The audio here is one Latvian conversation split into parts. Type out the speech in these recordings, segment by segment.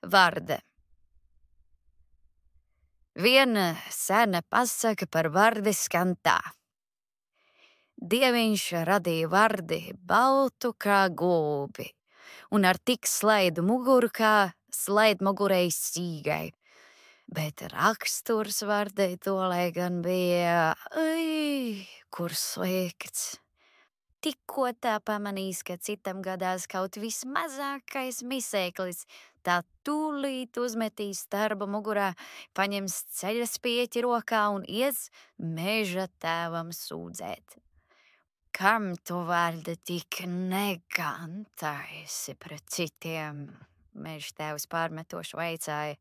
Varde. Viena sena pasaka par vardi skan tā. Dieviņš radīja vardi baltu kā gulbi, un ar tik slaidu muguru kā slaidmugurei sīgai. Bet raksturs vardei tolai gan bija, kur slikts. Tikko tā pamanīs, ka citam gadās kaut vismazākais misēklis, tā tūlīt uzmetīs starba mugurā, paņems ceļa spieķi rokā un ies meža tēvam sūdzēt. Kam tu Varde tik neganta esi pret citiem? Meža tēvs pārmetoši vaicāja.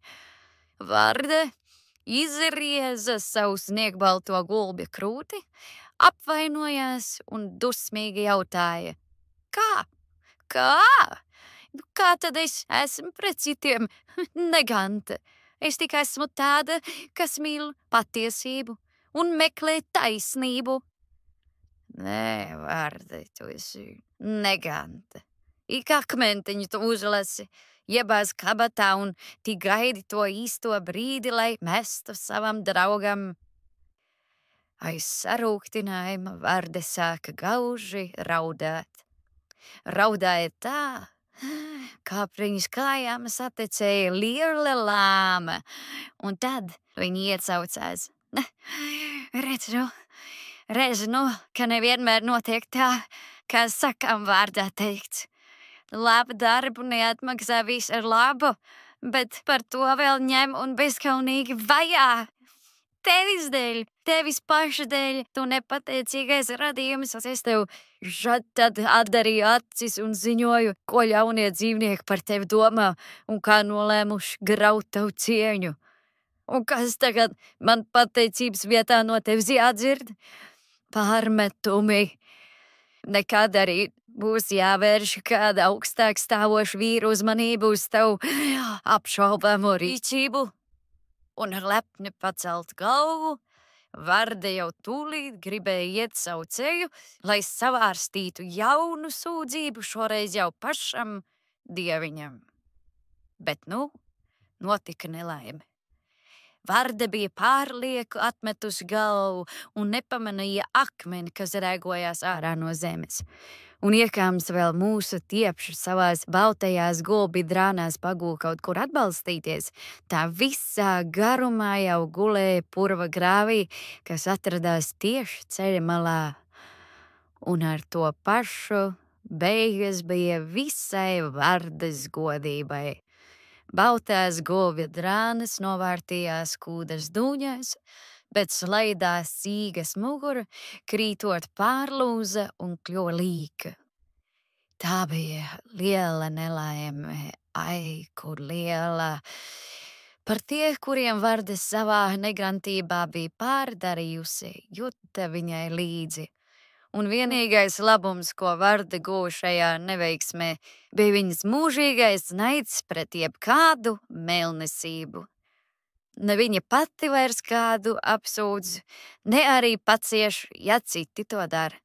Varde izrieza savu sniegbalto gulbja krūti, apvainojās un dusmīgi jautāja. Kā? Kā tad es esmu pret citiem neganta? Es tikai esmu tāda, kas mīl patiesību un meklē taisnību. Nē, Varde, tu esi neganta. Ik akmentiņu tu uzlasi, iebāz kabatā un ti gaidi to īsto brīdi, lai mestu savam draugam. Aiz sarūktinājuma Varde sāka gauži raudāt. Raudāja tā, kā priņas kājām satecēja liela lāma, un tad viņi iecaucās. Redz nu, ka nevienmēr notiek tā, kā sakām vārdā teikts. Labu darbu neatmaksā visu ar labu, bet par to vēl ņem un bezkaunīgi vajā. Tevis dēļ, tevis paša dēļ, tu nepateicīgais radījums, es tev šad tad atdarīju acis un ziņoju, ko ļaunie dzīvnieki par tevi domā un kā nolēmuši graut tavu cieņu. Un kas tagad man pateicības vietā no tevis jādzird? Pārmetumi. Nekad arī būs jāvērš kāda augstāk stāvoša vīra uzmanību uz tavu apšaubāmo rīcību. Un ar lepni pacelt galvu, Varde jau tūlīt gribēja iet savu ceļu, lai savārstītu jaunu sūdzību šoreiz jau pašam dieviņam. Bet notika nelaime. Varde bija pārlieku atmetusi galvu un nepamanīja akmeni, kas rēgojās ārā no zemes. Un iekāms vēl mūsu tiepši savās baltajās gulbidrānās pagūl kaut kur atbalstīties, tā visā garumā jau gulēja purva grāvī, kas atradās tieši ceļa malā. Un ar to pašu beigas bija visai Vardes godībai. Baltās gulbja drānas novārtījās kūdas dūņās, bet slaidā sīgas mugura, krītot pārlūza un kļuva līka. Tā bija liela nelaime, kur liela. Par tie, kuriem Varde savā negantībā bija pārdarījusi, juta viņai līdzi. Un vienīgais labums, ko Varde guva šajā neveiksmē, bija viņas mūžīgais naids pret jebkādu melnesību. Ne viņa pati vairs kādu apsūdz, ne arī pacieš, ja citi to dara.